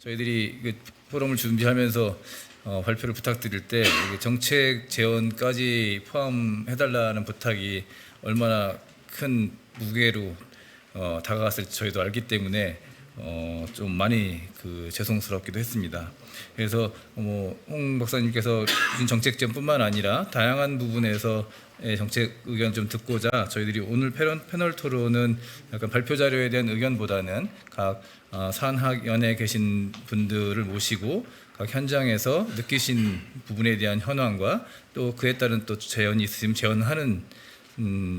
저희들이 그 포럼을 준비하면서 발표를 부탁드릴 때 정책 재원까지 포함해달라는 부탁이 얼마나 큰 무게로 다가갔을지 저희도 알기 때문에 좀 많이 죄송스럽기도 했습니다. 그래서 홍 박사님께서 주신 정책 지원뿐만 아니라 다양한 부분에서 정책 의견 좀 듣고자 저희들이 오늘 패널 토론은 약간 발표 자료에 대한 의견보다는 각 산학연에 계신 분들을 모시고 각 현장에서 느끼신 부분에 대한 현황과 또 그에 따른 또 재연이 있으면 재연하는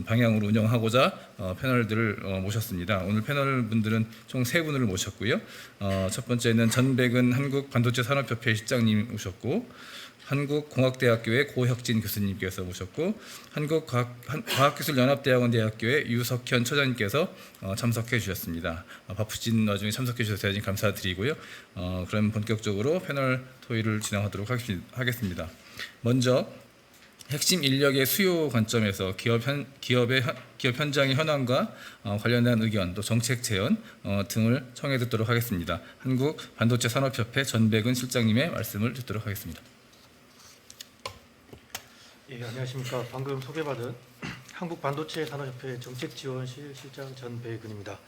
방향으로 운영하고자 패널들을 모셨습니다. 오늘 패널 분들은 총 3분을 모셨고요. 첫 번째는 전백은 한국반도체산업협회 실장님 오셨고, 한국공학대학교의 고혁진 교수님께서 모셨고, 한국과학기술연합대학원대학교의 유석현 처장님께서 참석해 주셨습니다. 바쁘신 와중에 참석해 주셔서 대단히 감사드리고요. 그럼 본격적으로 패널 토의를 진행하도록 하겠습니다. 먼저 핵심 인력의 수요 관점에서 기업 현장의 현황과 관련된 의견, 또 정책 제안 등을 청해 듣도록 하겠습니다. 한국반도체산업협회 전백은 실장님의 말씀을 듣도록 하겠습니다. 예, 안녕하십니까. 방금 소개받은 한국반도체산업협회 정책지원실 실장 전백은입니다.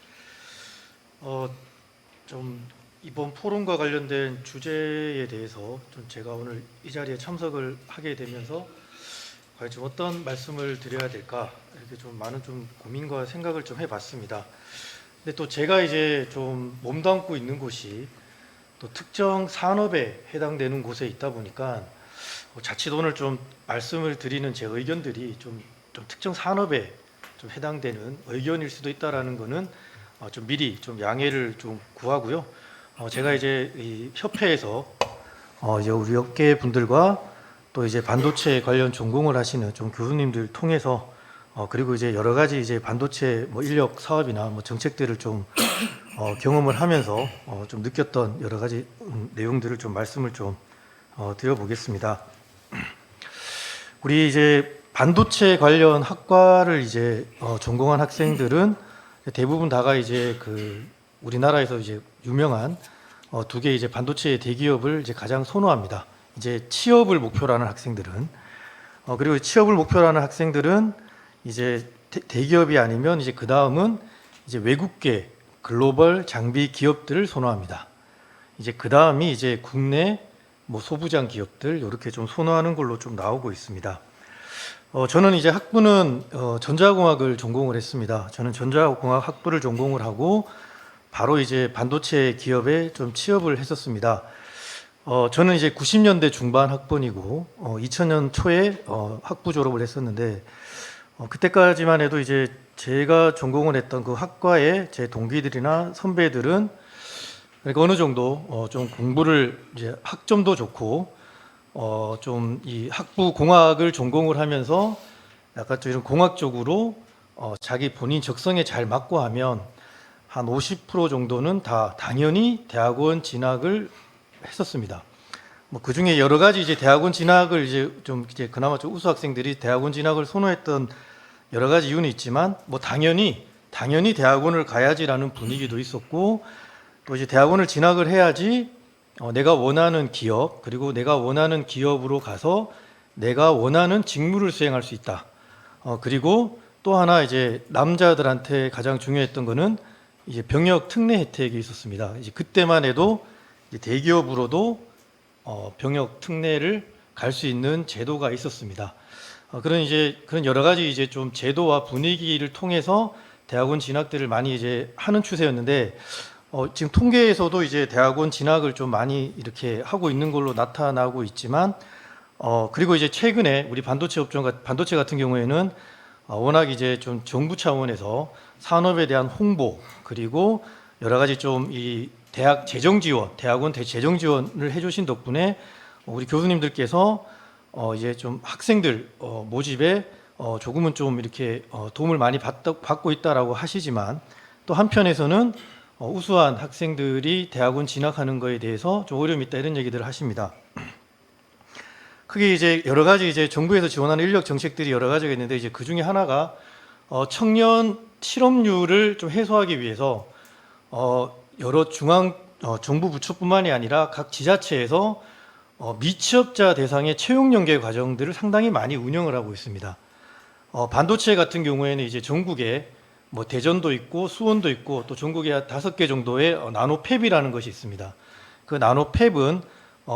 좀 이번 포럼과 관련된 주제에 대해서 좀 제가 오늘 이 자리에 참석을 하게 되면서 과연 좀 어떤 말씀을 드려야 될까 이렇게 좀 많은 좀 고민과 생각을 좀 해봤습니다. 근데 또 제가 이제 좀 몸담고 있는 곳이 또 특정 산업에 해당되는 곳에 있다 보니까 자칫 오늘 좀 말씀을 드리는 제 의견들이 좀 특정 산업에 좀 해당되는 의견일 수도 있다라는 거는 좀 미리 좀 양해를 좀 구하고요. 제가 이제 이 협회에서 이제 우리 업계 분들과 또 이제 반도체 관련 전공을 하시는 좀 교수님들 통해서 그리고 이제 여러 가지 이제 반도체 인력 사업이나 정책들을 좀 경험을 하면서 좀 느꼈던 여러 가지 내용들을 좀 말씀을 좀 드려보겠습니다. 우리 이제 반도체 관련 학과를 이제 전공한 학생들은 대부분 다가 이제 우리나라에서 이제 유명한 2개 이제 반도체 대기업을 이제 가장 선호합니다. 이제 취업을 목표로 하는 학생들은 그리고 취업을 목표로 하는 학생들은 이제 대기업이 아니면 이제 그 다음은 이제 외국계 글로벌 장비 기업들을 선호합니다. 이제 그 다음이 이제 국내 소부장 기업들 이렇게 좀 선호하는 걸로 좀 나오고 있습니다. 저는 이제 학부는 전자공학을 전공을 했습니다. 저는 전자공학 학부를 전공을 하고 바로 이제 반도체 기업에 좀 취업을 했었습니다. 저는 이제 90년대 중반 학번이고 2000년 초에 학부 졸업을 했었는데 그때까지만 해도 이제 제가 전공을 했던 그 학과의 제 동기들이나 선배들은 그러니까 어느 정도 좀 공부를 이제 학점도 좋고 좀 이 학부 공학을 전공을 하면서 약간 좀 이런 공학적으로 자기 본인 적성에 잘 맞고 하면 한 50% 정도는 다 당연히 대학원 진학을 했었습니다. 그 중에 여러 가지 이제 대학원 진학을 이제 그나마 좀 우수 학생들이 대학원 진학을 선호했던 여러 가지 이유는 있지만 당연히 대학원을 가야지라는 분위기도 있었고 또 이제 대학원을 진학을 해야지 내가 원하는 기업 그리고 내가 원하는 기업으로 가서 내가 원하는 직무를 수행할 수 있다. 그리고 또 하나 이제 남자들한테 가장 중요했던 거는 이제 병역 특례 혜택이 있었습니다. 이제 그때만 해도 이제 대기업으로도 병역 특례를 갈 수 있는 제도가 있었습니다. 그런 여러 가지 이제 좀 제도와 분위기를 통해서 대학원 진학들을 많이 이제 하는 추세였는데 지금 통계에서도 이제 대학원 진학을 좀 많이 이렇게 하고 있는 걸로 나타나고 있지만 그리고 이제 최근에 우리 반도체 같은 경우에는 워낙 이제 좀 정부 차원에서 산업에 대한 홍보 그리고 여러 가지 좀 이 대학 재정 지원, 대학원 재정 지원을 해주신 덕분에 우리 교수님들께서 이제 좀 학생들 모집에 조금은 좀 이렇게 도움을 많이 받고 있다라고 하시지만 또 한편에서는 우수한 학생들이 대학원 진학하는 거에 대해서 좀 어려움이 있다 이런 얘기들을 하십니다. 크게 이제 여러 가지 이제 정부에서 지원하는 인력 정책들이 여러 가지가 있는데 이제 그 중에 하나가 청년 실업률을 좀 해소하기 위해서 여러 중앙 정부 부처뿐만이 아니라 각 지자체에서 미취업자 대상의 채용 연계 과정들을 상당히 많이 운영을 하고 있습니다. 반도체 같은 경우에는 이제 전국에 뭐 대전도 있고 수원도 있고 또 전국에 한 5개 정도의 나노팹이라는 것이 있습니다. 그 나노팹은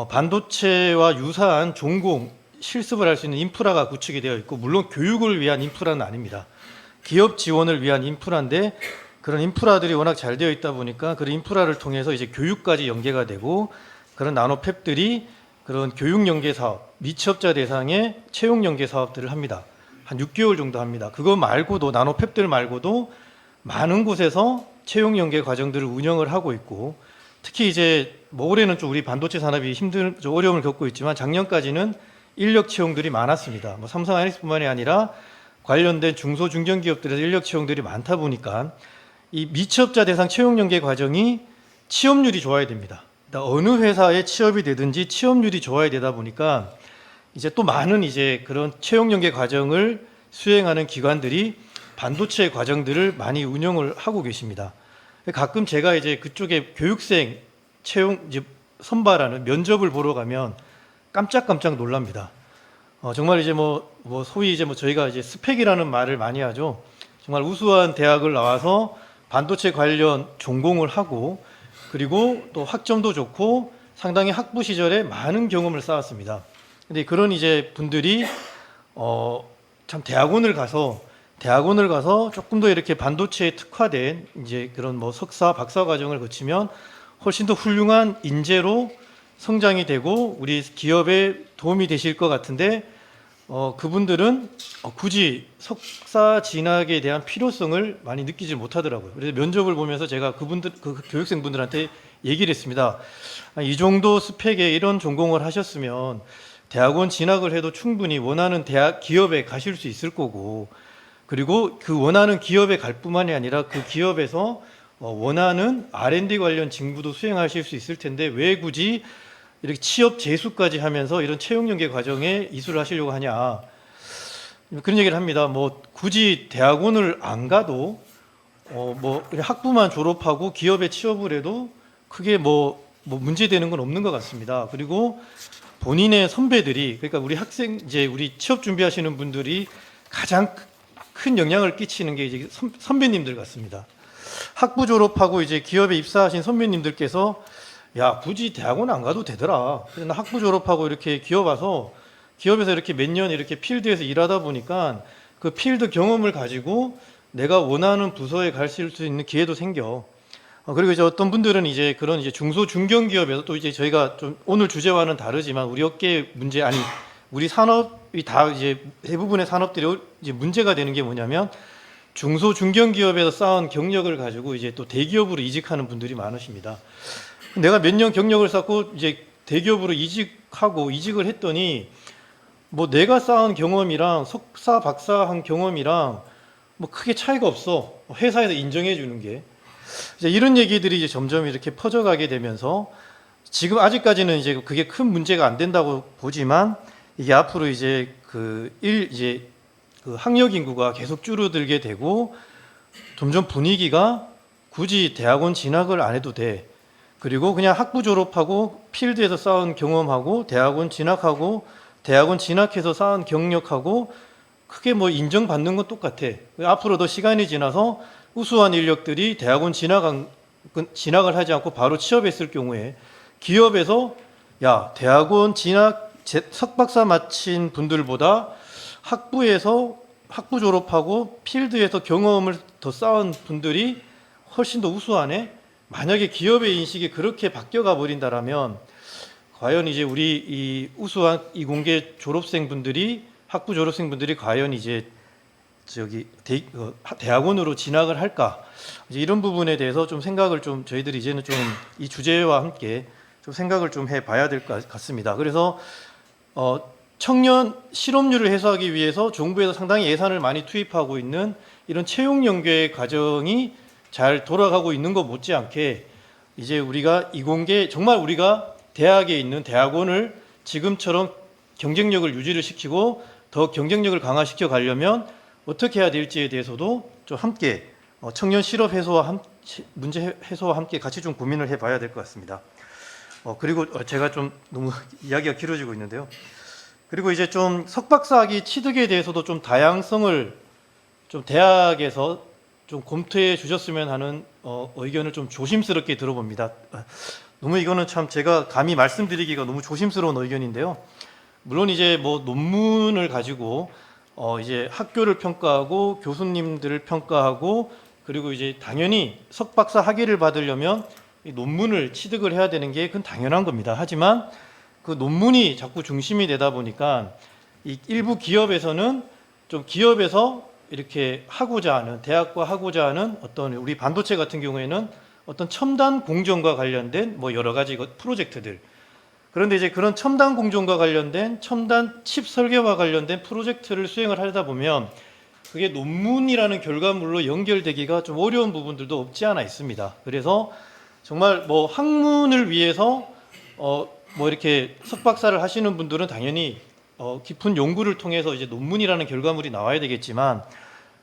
반도체와 유사한 전공 실습을 할 수 있는 인프라가 구축이 되어 있고, 물론 교육을 위한 인프라는 아닙니다. 기업 지원을 위한 인프라인데, 그런 인프라들이 워낙 잘 되어 있다 보니까 그런 인프라를 통해서 이제 교육까지 연계가 되고, 그런 나노팹들이 그런 교육 연계 사업, 미취업자 대상의 채용 연계 사업들을 합니다. 한 6개월 정도 합니다. 그거 말고도, 나노팹들 말고도 많은 곳에서 채용 연계 과정들을 운영을 하고 있고, 특히 이제 뭐 올해는 좀 우리 반도체 산업이 좀 어려움을 겪고 있지만 작년까지는 인력 채용들이 많았습니다. 뭐 삼성 하이닉스뿐만이 아니라 관련된 중소 중견기업들에서 인력 채용들이 많다 보니까 이 미취업자 대상 채용 연계 과정이 취업률이 좋아야 됩니다. 그러니까 어느 회사에 취업이 되든지 취업률이 좋아야 되다 보니까 이제 또 많은 이제 그런 채용 연계 과정을 수행하는 기관들이 반도체 과정들을 많이 운영을 하고 계십니다. 가끔 제가 이제 그쪽에 교육생 채용 이제 선발하는 면접을 보러 가면 깜짝깜짝 놀랍니다. 정말 이제 뭐 소위 이제 뭐 저희가 이제 스펙이라는 말을 많이 하죠. 정말 우수한 대학을 나와서 반도체 관련 전공을 하고, 그리고 또 학점도 좋고 상당히 학부 시절에 많은 경험을 쌓았습니다. 근데 그런 이제 분들이 참 대학원을 가서 조금 더 이렇게 반도체에 특화된 이제 그런 뭐 석사, 박사 과정을 거치면 훨씬 더 훌륭한 인재로 성장이 되고 우리 기업에 도움이 되실 것 같은데, 그분들은 굳이 석사 진학에 대한 필요성을 많이 느끼지 못하더라고요. 그래서 면접을 보면서 제가 그 교육생분들한테 얘기를 했습니다. 이 정도 스펙에 이런 전공을 하셨으면 대학원 진학을 해도 충분히 원하는 대학 기업에 가실 수 있을 거고, 그리고 그 원하는 기업에 갈 뿐만이 아니라 그 기업에서 원하는 R&D 관련 직무도 수행하실 수 있을 텐데 왜 굳이 이렇게 취업 재수까지 하면서 이런 채용 연계 과정에 이수를 하시려고 하냐, 그런 얘기를 합니다. 뭐 굳이 대학원을 안 가도 뭐 학부만 졸업하고 기업에 취업을 해도 크게 뭐 문제되는 건 없는 것 같습니다. 그리고 본인의 선배들이, 그러니까 우리 학생 이제 우리 취업 준비하시는 분들이 가장 큰 영향을 끼치는 게 이제 선배님들 같습니다. 학부 졸업하고 이제 기업에 입사하신 선배님들께서 야, 굳이 대학원 안 가도 되더라. 그래서 학부 졸업하고 이렇게 기업 와서 기업에서 이렇게 몇 년 이렇게 필드에서 일하다 보니까 그 필드 경험을 가지고 내가 원하는 부서에 갈 수 있는 기회도 생겨. 그리고 이제 어떤 분들은 이제 그런 이제 중소 중견 기업에서 또 이제 저희가 좀 오늘 주제와는 다르지만 우리 업계 문제, 아니 우리 산업이 다 이제 대부분의 산업들이 이제 문제가 되는 게 뭐냐면 중소 중견 기업에서 쌓은 경력을 가지고 이제 또 대기업으로 이직하는 분들이 많으십니다. 내가 몇 년 경력을 쌓고 이제 대기업으로 이직을 했더니 뭐 내가 쌓은 경험이랑 석사, 박사 한 경험이랑 뭐 크게 차이가 없어. 회사에서 인정해 주는 게. 이제 이런 얘기들이 이제 점점 이렇게 퍼져가게 되면서 지금 아직까지는 이제 그게 큰 문제가 안 된다고 보지만 이게 앞으로 이제 그 학력 인구가 계속 줄어들게 되고 점점 분위기가 굳이 대학원 진학을 안 해도 돼. 그리고 그냥 학부 졸업하고 필드에서 쌓은 경험하고 대학원 진학해서 쌓은 경력하고 크게 뭐 인정받는 건 똑같아. 앞으로 더 시간이 지나서 우수한 인력들이 대학원 진학을 하지 않고 바로 취업했을 경우에 기업에서 야, 대학원 진학 석박사 마친 분들보다 학부 졸업하고 필드에서 경험을 더 쌓은 분들이 훨씬 더 우수하네. 만약에 기업의 인식이 그렇게 바뀌어가 버린다라면 과연 이제 우리 이 우수한 이공계 졸업생분들이, 학부 졸업생분들이 과연 이제 대학원으로 진학을 할까? 이제 이런 부분에 대해서 좀 생각을 좀 저희들이 이제는 좀 이 주제와 함께 좀 생각을 좀 해봐야 될 것 같습니다. 그래서 청년 실업률을 해소하기 위해서 정부에서 상당히 예산을 많이 투입하고 있는 이런 채용 연계 과정이 잘 돌아가고 있는 것 못지않게 이제 우리가 이공계 정말 우리가 대학에 있는 대학원을 지금처럼 경쟁력을 유지를 시키고 더 경쟁력을 강화시켜 가려면 어떻게 해야 될지에 대해서도 좀 함께 청년 실업 해소와 문제 해소와 함께 같이 좀 고민을 해봐야 될 것 같습니다. 그리고 제가 좀 너무 이야기가 길어지고 있는데요. 그리고 이제 좀 석박사학위 취득에 대해서도 좀 다양성을 좀 대학에서 좀 검토해 주셨으면 하는 의견을 좀 조심스럽게 들어봅니다. 너무 이거는 참 제가 감히 말씀드리기가 너무 조심스러운 의견인데요. 물론 이제 뭐 논문을 가지고 이제 학교를 평가하고 교수님들을 평가하고 그리고 이제 당연히 석박사 학위를 받으려면 이 논문을 취득을 해야 되는 게 그건 당연한 겁니다. 하지만 그 논문이 자꾸 중심이 되다 보니까 이 일부 기업에서는 좀 기업에서 이렇게 하고자 하는 대학과 하고자 하는 어떤 우리 반도체 같은 경우에는 어떤 첨단 공정과 관련된 뭐 여러 가지 프로젝트들 그런데 이제 그런 첨단 공정과 관련된 첨단 칩 설계와 관련된 프로젝트를 수행을 하다 보면 그게 논문이라는 결과물로 연결되기가 좀 어려운 부분들도 없지 않아 있습니다. 그래서 정말 뭐 학문을 위해서 뭐 이렇게 석박사를 하시는 분들은 당연히 깊은 연구를 통해서 이제 논문이라는 결과물이 나와야 되겠지만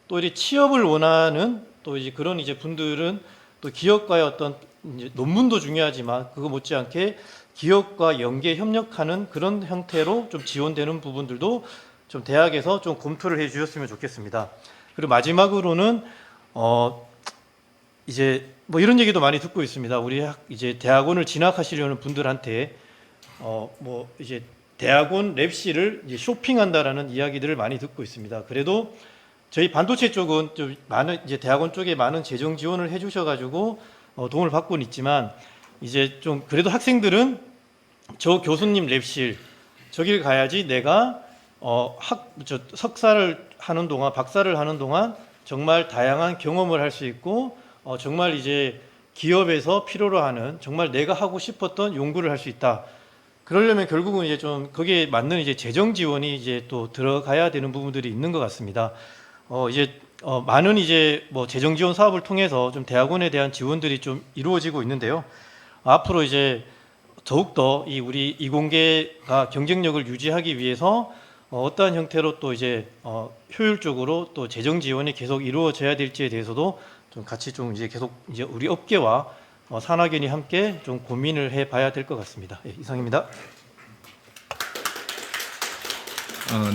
또 이제 취업을 원하는 또 이제 그런 이제 분들은 또 기업과의 어떤 이제 논문도 중요하지만 그거 못지않게 기업과 연계 협력하는 그런 형태로 좀 지원되는 부분들도 좀 대학에서 좀 검토를 해 주셨으면 좋겠습니다. 그리고 마지막으로는 이제 뭐 이런 얘기도 많이 듣고 있습니다. 우리 이제 대학원을 진학하시려는 분들한테 뭐 이제 대학원 랩실을 이제 쇼핑한다라는 이야기들을 많이 듣고 있습니다. 그래도 저희 반도체 쪽은 좀 많은 이제 대학원 쪽에 많은 재정 지원을 해주셔가지고 도움을 받고는 있지만 이제 좀 그래도 학생들은 저 교수님 랩실 저길 가야지 내가 석사를 하는 동안 박사를 하는 동안 정말 다양한 경험을 할 수 있고 정말 이제 기업에서 필요로 하는 정말 내가 하고 싶었던 연구를 할 수 있다. 그러려면 결국은 이제 좀 거기에 맞는 이제 재정 지원이 이제 또 들어가야 되는 부분들이 있는 것 같습니다. 이제 많은 이제 뭐 재정 지원 사업을 통해서 좀 대학원에 대한 지원들이 좀 이루어지고 있는데요. 앞으로 이제 더욱더 이 우리 이공계가 경쟁력을 유지하기 위해서 어떠한 형태로 또 이제 효율적으로 또 재정 지원이 계속 이루어져야 될지에 대해서도 좀 같이 좀 이제 계속 이제 우리 업계와 산학연이 함께 좀 고민을 해봐야 될 것 같습니다. 예, 이상입니다.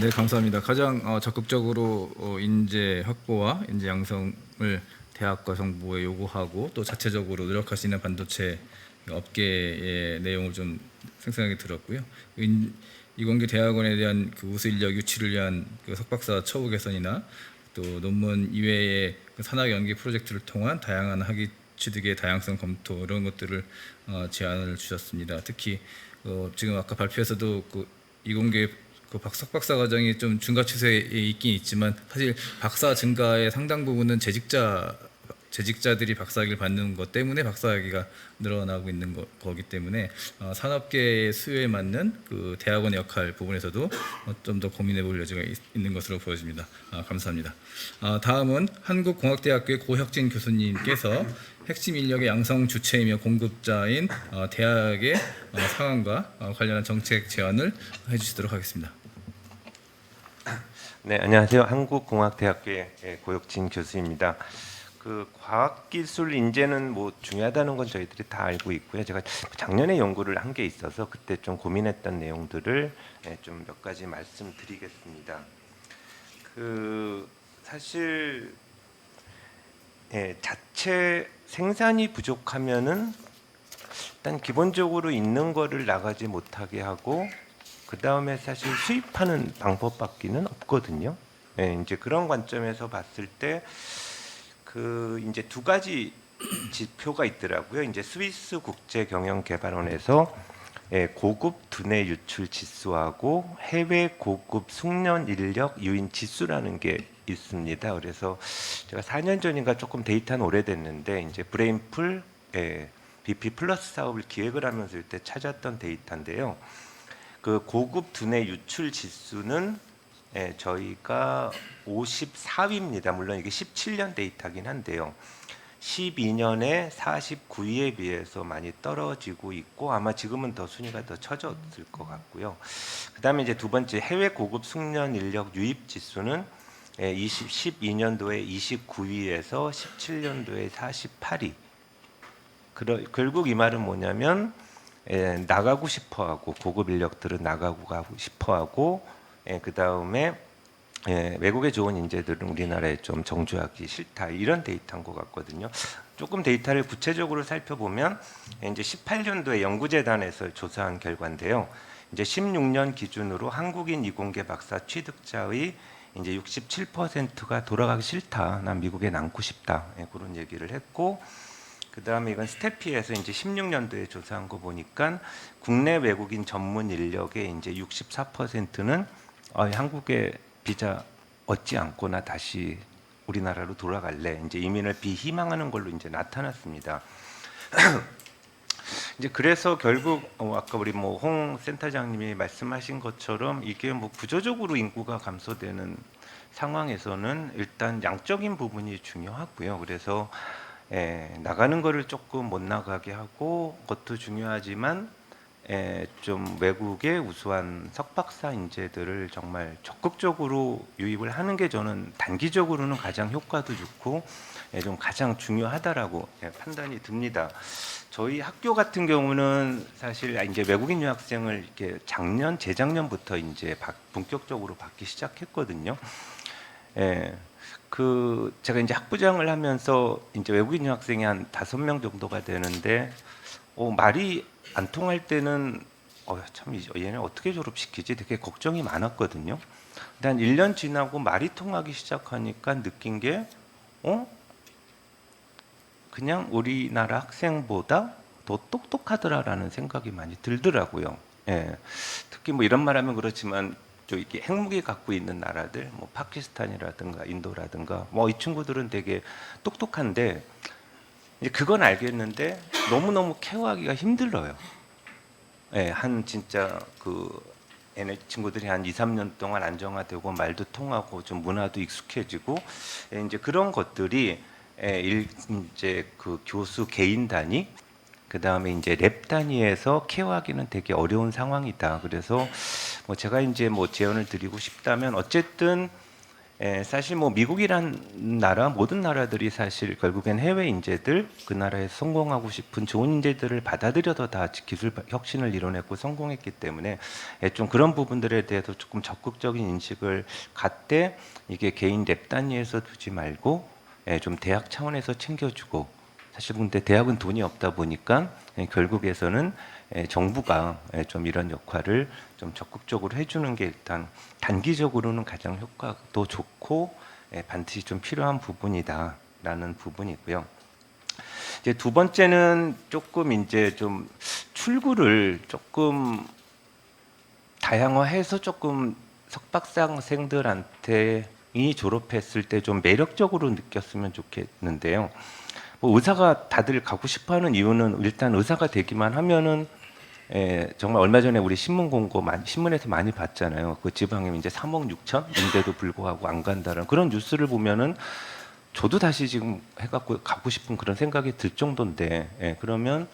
네, 감사합니다. 가장 적극적으로 인재 확보와 인재 양성을 대학과 정부에 요구하고 또 자체적으로 노력하시는 반도체 업계의 내용을 좀 생생하게 들었고요. 이공계 대학원에 대한 그 우수 인력 유치를 위한 그 석박사 처우 개선이나 또 논문 이외의 그 산학 연계 프로젝트를 통한 다양한 학위 취득의 다양성 검토 이런 것들을 제안을 주셨습니다. 특히 지금 아까 발표에서도 그 이공계 그 석박사 과정이 좀 증가 추세에 있긴 있지만 사실 박사 증가의 상당 부분은 재직자들이 박사학위를 받는 것 때문에 박사학위가 늘어나고 있는 거기 때문에 산업계의 수요에 맞는 그 대학원의 역할 부분에서도 좀 더 고민해 볼 여지가 있는 것으로 보여집니다. 감사합니다. 다음은 한국공학대학교의 고혁진 교수님께서 핵심 인력의 양성 주체이며 공급자인 대학의 상황과 관련한 정책 제안을 해주시도록 하겠습니다. 네, 안녕하세요. 한국공학대학교의 고혁진 교수입니다. 그 과학기술 인재는 뭐 중요하다는 건 저희들이 다 알고 있고요. 제가 작년에 연구를 한 게 있어서 그때 좀 고민했던 내용들을 좀 몇 가지 말씀드리겠습니다. 그 사실 자체 생산이 부족하면은 일단 기본적으로 있는 거를 나가지 못하게 하고 그 다음에 사실 수입하는 방법밖에는 없거든요. 이제 그런 관점에서 봤을 때 그 이제 두 가지 지표가 있더라고요. 이제 스위스 국제경영개발원에서 고급 두뇌 유출 지수하고 해외 고급 숙련 인력 유인 지수라는 게 있습니다. 그래서 제가 4년 전인가 조금 데이터는 오래됐는데 이제 브레인풀 BP 플러스 사업을 기획을 하면서 이때 찾았던 데이터인데요. 그 고급 두뇌 유출 지수는 저희가 54위입니다. 물론 이게 17년 데이터긴 한데요. 12년에 49위에 비해서 많이 떨어지고 있고 아마 지금은 더 순위가 더 처졌을 것 같고요. 그다음에 이제 두 번째 해외 고급 숙련 인력 유입 지수는 12년도에 29위에서 17년도에 48위. 결국 이 말은 뭐냐면 나가고 싶어하고 고급 인력들은 나가고 가고 싶어하고 그 다음에 외국에 좋은 인재들은 우리나라에 좀 정주하기 싫다 이런 데이터인 것 같거든요. 조금 데이터를 구체적으로 살펴보면 이제 18년도에 연구재단에서 조사한 결과인데요. 이제 16년 기준으로 한국인 이공계 박사 취득자의 이제 67%가 돌아가기 싫다, 난 미국에 남고 싶다 그런 얘기를 했고, 그 다음에 이건 스태피에서 이제 16년도에 조사한 거 보니까 국내 외국인 전문 인력의 이제 64%는 한국에 비자 얻지 않거나 다시 우리나라로 돌아갈래, 이제 이민을 비희망하는 걸로 이제 나타났습니다. 이제 그래서 결국 아까 우리 홍 센터장님이 말씀하신 것처럼 이게 구조적으로 인구가 감소되는 상황에서는 일단 양적인 부분이 중요하고요. 그래서 나가는 거를 조금 못 나가게 하고 그것도 중요하지만 좀 외국의 우수한 석박사 인재들을 정말 적극적으로 유입을 하는 게 저는 단기적으로는 가장 효과도 좋고 좀 가장 중요하다라고 판단이 듭니다. 저희 학교 같은 경우는 사실 이제 외국인 유학생을 이렇게 재작년부터 이제 본격적으로 받기 시작했거든요. 제가 이제 학부장을 하면서 이제 외국인 유학생이 한 5명 정도가 되는데 말이 안 통할 때는 참 얘네 어떻게 졸업시키지 되게 걱정이 많았거든요. 근데 한 1년 지나고 말이 통하기 시작하니까 느낀 게 그냥 우리나라 학생보다 더 똑똑하더라라는 생각이 많이 들더라고요. 특히 이런 말하면 그렇지만 이렇게 핵무기 갖고 있는 나라들, 파키스탄이라든가 인도라든가 이 친구들은 되게 똑똑한데 이제 그건 알겠는데 너무너무 케어하기가 힘들어요. 진짜 얘네 친구들이 한 2, 3년 동안 안정화되고 말도 통하고 좀 문화도 익숙해지고 이제 그런 것들이 이제 교수 개인 단위, 그 다음에 이제 랩 단위에서 케어하기는 되게 어려운 상황이다. 그래서 제가 이제 제언을 드리고 싶다면 어쨌든 사실 미국이란 나라, 모든 나라들이 사실 결국엔 해외 인재들, 그 나라에서 성공하고 싶은 좋은 인재들을 받아들여서 다 기술 혁신을 이뤄내고 성공했기 때문에 좀 그런 부분들에 대해서 조금 적극적인 인식을 갖되 이게 개인 랩 단위에서 두지 말고 좀 대학 차원에서 챙겨주고, 사실 근데 대학은 돈이 없다 보니까 결국에서는 정부가 좀 이런 역할을 좀 적극적으로 해주는 게 일단 단기적으로는 가장 효과도 좋고 반드시 좀 필요한 부분이다라는 부분이고요. 이제 두 번째는 조금 이제 좀 출구를 조금 다양화해서 조금 석박사생들한테 이 졸업했을 때 좀 매력적으로 느꼈으면 좋겠는데요. 의사가 다들 가고 싶어하는 이유는 일단 의사가 되기만 하면은 정말 얼마 전에 우리 신문 공고 신문에서 많이 봤잖아요. 그 지방에 이제 3억 6천인데도 불구하고 안 간다는 그런 뉴스를 보면은 저도 다시 지금 해갖고 가고 싶은 그런 생각이 들 정도인데 그러면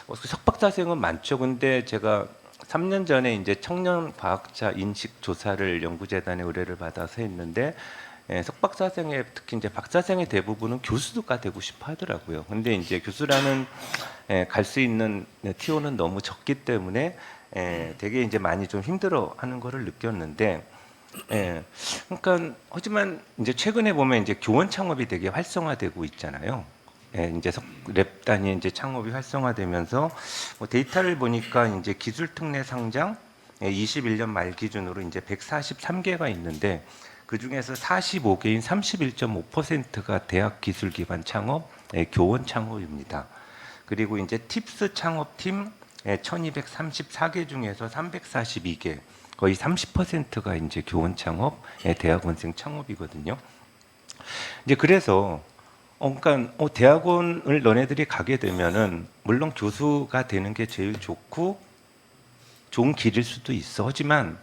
석박사생은 많죠. 근데 제가 3년 전에 이제 청년 과학자 인식 조사를 연구재단에 의뢰를 받아서 했는데 석박사생의 특히 이제 박사생의 대부분은 교수가 되고 싶어 하더라고요. 근데 이제 교수라는 갈 수 있는 티오는 너무 적기 때문에 되게 이제 많이 좀 힘들어하는 거를 느꼈는데, 그러니까 하지만 이제 최근에 보면 이제 교원 창업이 되게 활성화되고 있잖아요. 이제 랩 단위 이제 창업이 활성화되면서 데이터를 보니까 이제 기술 특례 상장 21년 말 기준으로 이제 143개가 있는데 그 중에서 45개인 31.5%가 대학 기술 기반 창업, 교원 창업입니다. 그리고 이제 팁스 창업팀 1234개 중에서 342개, 거의 30%가 이제 교원 창업, 대학원생 창업이거든요. 이제 그래서 그러니까 대학원을 너네들이 가게 되면은 물론 교수가 되는 게 제일 좋고 좋은 길일 수도 있어. 하지만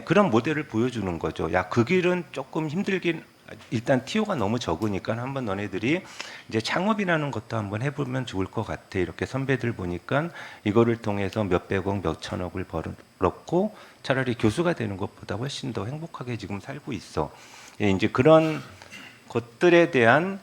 그런 모델을 보여주는 거죠. 야, 그 길은 조금 힘들긴, 일단 티오가 너무 적으니까 한번 너네들이 이제 창업이라는 것도 한번 해보면 좋을 것 같아. 이렇게 선배들 보니까 이거를 통해서 몇백억, 몇천억을 벌었고 차라리 교수가 되는 것보다 훨씬 더 행복하게 지금 살고 있어. 이제 그런 것들에 대한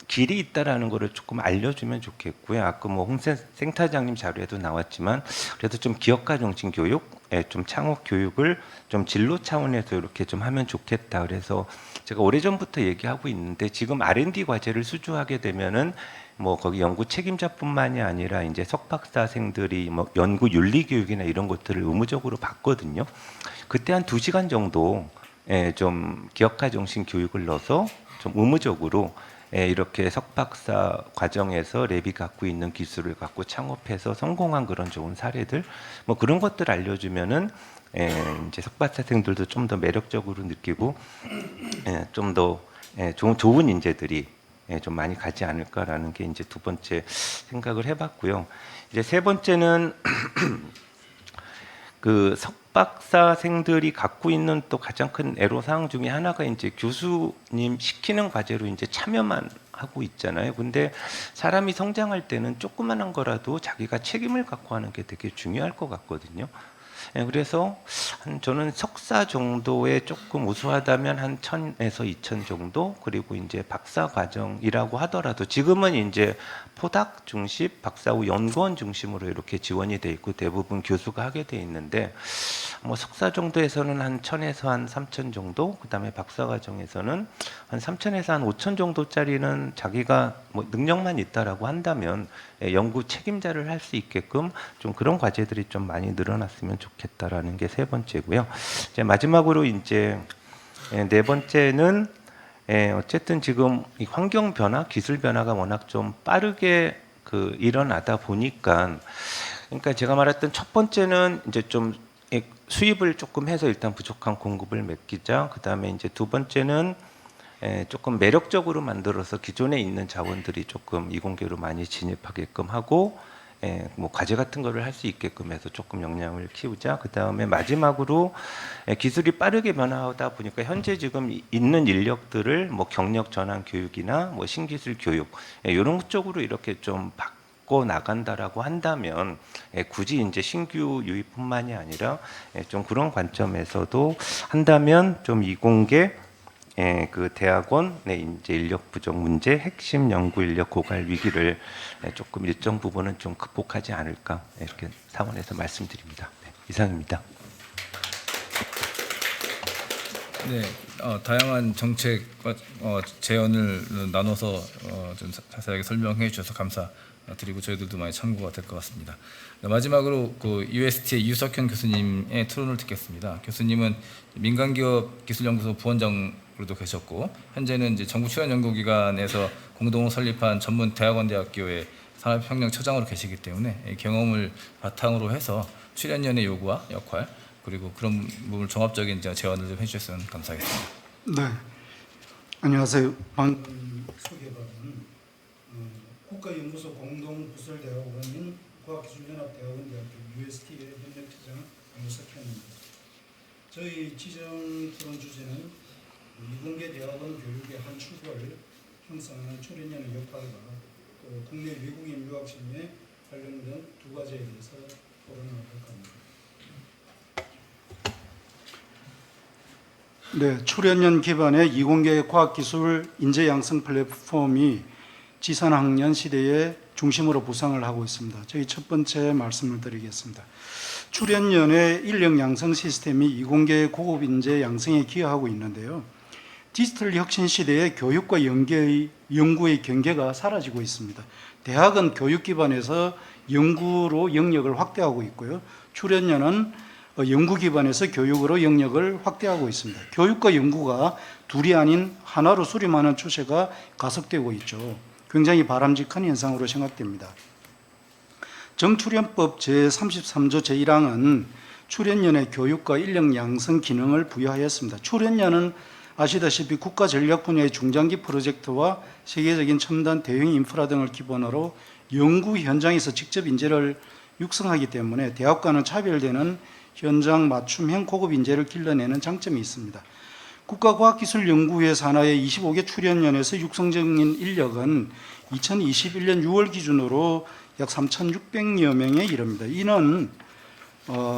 길이 있다라는 거를 조금 알려주면 좋겠고요. 아까 뭐 홍센터장님 자료에도 나왔지만 그래도 좀 기업가 정신 교육, 좀 창업 교육을 좀 진로 차원에서 이렇게 좀 하면 좋겠다. 그래서 제가 오래전부터 얘기하고 있는데 지금 R&D 과제를 수주하게 되면은 뭐 거기 연구 책임자뿐만이 아니라 이제 석박사생들이 뭐 연구 윤리 교육이나 이런 것들을 의무적으로 받거든요. 그때 한 2시간 정도 좀 기업가 정신 교육을 넣어서 좀 의무적으로 이렇게 석박사 과정에서 랩이 갖고 있는 기술을 갖고 창업해서 성공한 그런 좋은 사례들 뭐 그런 것들 알려주면은 이제 석박사생들도 좀 더 매력적으로 느끼고 좀 더 좋은 인재들이 좀 많이 가지 않을까라는 게 이제 두 번째 생각을 해봤고요. 이제 세 번째는 그 석박사생들이 갖고 있는 또 가장 큰 애로사항 중에 하나가 이제 교수님 시키는 과제로 이제 참여만 하고 있잖아요. 근데 사람이 성장할 때는 조그만한 거라도 자기가 책임을 갖고 하는 게 되게 중요할 것 같거든요. 그래서 저는 석사 정도에 조금 우수하다면 한 1000에서 2000 정도, 그리고 이제 박사 과정이라고 하더라도 지금은 이제 포닥 중심, 박사 후 연구원 중심으로 이렇게 지원이 돼 있고 대부분 교수가 하게 돼 있는데 뭐 석사 정도에서는 한 1000에서 한 3000 정도, 그다음에 박사 과정에서는 한 3000에서 한 5000 정도짜리는 자기가 뭐 능력만 있다라고 한다면 연구 책임자를 할 수 있게끔 좀 그런 과제들이 좀 많이 늘어났으면 좋겠다라는 게 세 번째고요. 이제 마지막으로 이제 네 번째는 어쨌든 지금 이 환경 변화, 기술 변화가 워낙 좀 빠르게 일어나다 보니까, 그러니까 제가 말했던 첫 번째는 이제 좀 수입을 조금 해서 일단 부족한 공급을 메끼자. 그 다음에 이제 두 번째는 조금 매력적으로 만들어서 기존에 있는 자원들이 조금 이공계로 많이 진입하게끔 하고, 뭐 과제 같은 거를 할 수 있게끔 해서 조금 역량을 키우자. 그 다음에 마지막으로 기술이 빠르게 변화하다 보니까 현재 지금 있는 인력들을 뭐 경력 전환 교육이나 뭐 신기술 교육 이런 쪽으로 이렇게 좀 바꿔 나간다라고 한다면 굳이 이제 신규 유입뿐만이 아니라 좀 그런 관점에서도 한다면 좀 이공계 그 대학원 이제 인력 부족 문제, 핵심 연구 인력 고갈 위기를 조금 일정 부분은 좀 극복하지 않을까 이렇게 상원에서 말씀드립니다. 이상입니다. 네, 다양한 정책과 제언을 나눠서 좀 자세하게 설명해 주셔서 감사드리고 저희들도 많이 참고가 될 것 같습니다. 마지막으로 그 UST의 유석현 교수님의 토론을 듣겠습니다. 교수님은 민간기업 기술연구소 부원장으로도 계셨고 현재는 이제 정부 출연연구기관에서 공동으로 설립한 전문 대학원대학교의 산업혁명처장으로 계시기 때문에 이 경험을 바탕으로 해서 출연연의 요구와 역할 그리고 그런 부분을 종합적인 제언을 좀 해주셨으면 감사하겠습니다. 네, 안녕하세요. 방금 소개받은 국가연구소 공동부설대학원인 과학기술연합대학원대학교 UST의 협력처장 유석현입니다. 저희 지정 토론 주제는 이공계 대학원 교육의 한 축을 형성하는 출연연의 역할과 또 국내 외국인 유학생의 관련된 두 가지에 대해서 토론을 할까 합니다. 네, 출연연 기반의 이공계 과학기술 인재 양성 플랫폼이 지산학년 시대의 중심으로 부상을 하고 있습니다. 저희 첫 번째 말씀을 드리겠습니다. 출연연의 인력 양성 시스템이 이공계 고급 인재 양성에 기여하고 있는데요. 디지털 혁신 시대의 교육과 연구의 경계가 사라지고 있습니다. 대학은 교육 기반에서 연구로 영역을 확대하고 있고요. 출연연은 연구 기반에서 교육으로 영역을 확대하고 있습니다. 교육과 연구가 둘이 아닌 하나로 수렴하는 추세가 가속되고 있죠. 굉장히 바람직한 현상으로 생각됩니다. 정출연법 제33조 제1항은 출연연의 교육과 인력 양성 기능을 부여하였습니다. 출연연은 아시다시피 국가 전략 분야의 중장기 프로젝트와 세계적인 첨단 대형 인프라 등을 기본으로 연구 현장에서 직접 인재를 육성하기 때문에 대학과는 차별되는 현장 맞춤형 고급 인재를 길러내는 장점이 있습니다. 국가과학기술연구회 산하의 25개 출연연에서 육성 중인 인력은 2021년 6월 기준으로 약 3,600여 명에 이릅니다. 이는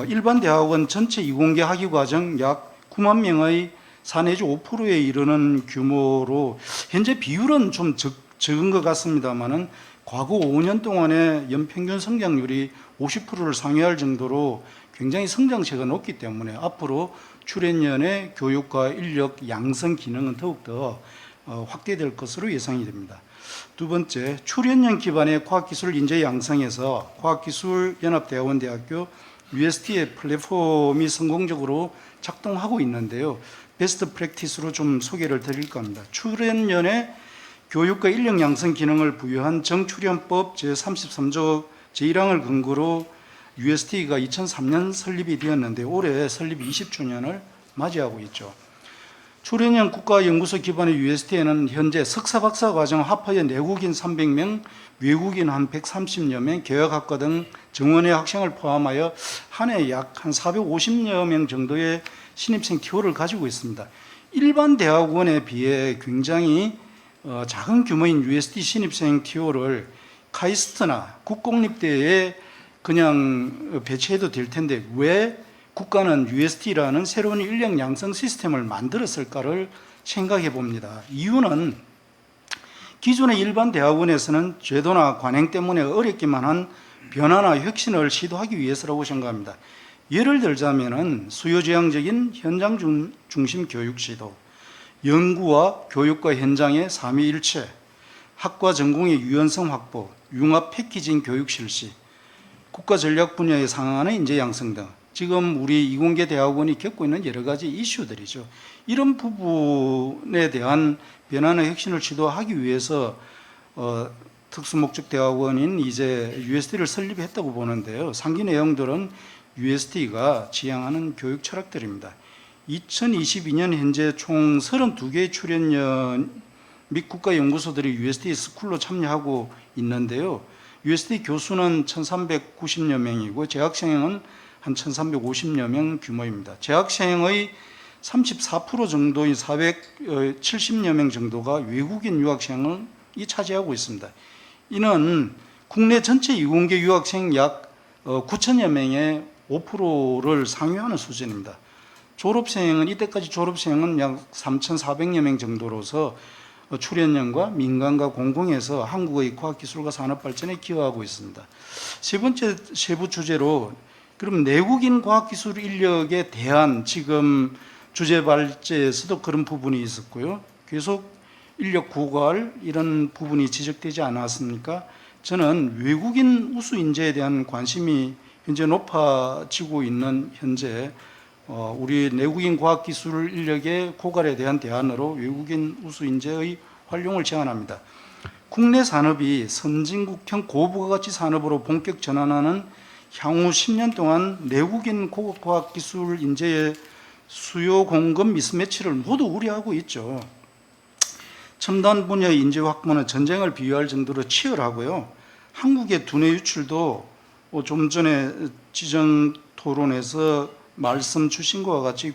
일반 대학원 전체 이공계 학위과정 약 9만 명의 4 내지 5%에 이르는 규모로 현재 비율은 좀 적은 것 같습니다만은 과거 5년 동안의 연평균 성장률이 50%를 상회할 정도로 굉장히 성장세가 높기 때문에 앞으로 출연연의 교육과 인력 양성 기능은 더욱더 확대될 것으로 예상이 됩니다. 두 번째, 출연연 기반의 과학기술 인재 양성에서 과학기술연합대학원대학교 UST의 플랫폼이 성공적으로 작동하고 있는데요. 베스트 프랙티스로 좀 소개를 드릴까 합니다. 출연연의 교육과 인력 양성 기능을 부여한 정출연법 제33조 제1항을 근거로 UST가 2003년 설립이 되었는데 올해 설립 20주년을 맞이하고 있죠. 출연연 국가연구소 기반의 UST에는 현재 석사 박사 과정 합하여 내국인 300명, 외국인 한 130여 명, 경영학과 등 정원의 학생을 포함하여 한 해 약 한 450여 명 정도의 신입생 TO를 가지고 있습니다. 일반 대학원에 비해 굉장히 작은 규모인 UST 신입생 TO를 카이스트나 국공립대에 그냥 배치해도 될 텐데 왜 국가는 UST라는 새로운 인력 양성 시스템을 만들었을까를 생각해 봅니다. 이유는 기존의 일반 대학원에서는 제도나 관행 때문에 어렵기만 한 변화나 혁신을 시도하기 위해서라고 생각합니다. 예를 들자면은 수요지향적인 현장 중심 교육 지도, 연구와 교육과 현장의 삼위일체, 학과 전공의 유연성 확보, 융합 패키징 교육 실시, 국가 전략 분야에 상응하는 인재 양성 등 지금 우리 이공계 대학원이 겪고 있는 여러 가지 이슈들이죠. 이런 부분에 대한 변화나 혁신을 시도하기 위해서 특수목적 대학원인 이제 UST를 설립했다고 보는데요. 상기 내용들은 UST가 지향하는 교육 철학들입니다. 2022년 현재 총 32개의 출연연 및 국가연구소들이 UST 스쿨로 참여하고 있는데요. UST 교수는 1,390여 명이고 재학생은 한 1,350여 명 규모입니다. 재학생의 34% 정도인 470여 명 정도가 외국인 유학생이 차지하고 있습니다. 이는 국내 전체 이공계 유학생 약 9천여 명의 5%를 상회하는 수준입니다. 졸업생은 이때까지 졸업생은 약 3,400여 명 정도로서 출연연과 민간과 공공에서 한국의 과학기술과 산업발전에 기여하고 있습니다. 세 번째 세부 주제로 그럼 내국인 과학기술 인력에 대한 지금 주제 발제에서도 그런 부분이 있었고요. 계속 인력 고갈 이런 부분이 지적되지 않았습니까? 저는 외국인 우수 인재에 대한 관심이 현재 높아지고 있는 현재 우리 내국인 과학기술 인력의 고갈에 대한 대안으로 외국인 우수 인재의 활용을 제안합니다. 국내 산업이 선진국형 고부가가치 산업으로 본격 전환하는 향후 10년 동안 내국인 고급 과학기술 인재의 수요 공급 미스매치를 모두 우려하고 있죠. 첨단 분야의 인재 확보는 전쟁을 비유할 정도로 치열하고요. 한국의 두뇌 유출도 좀 전에 지정 토론에서 말씀 주신 것과 같이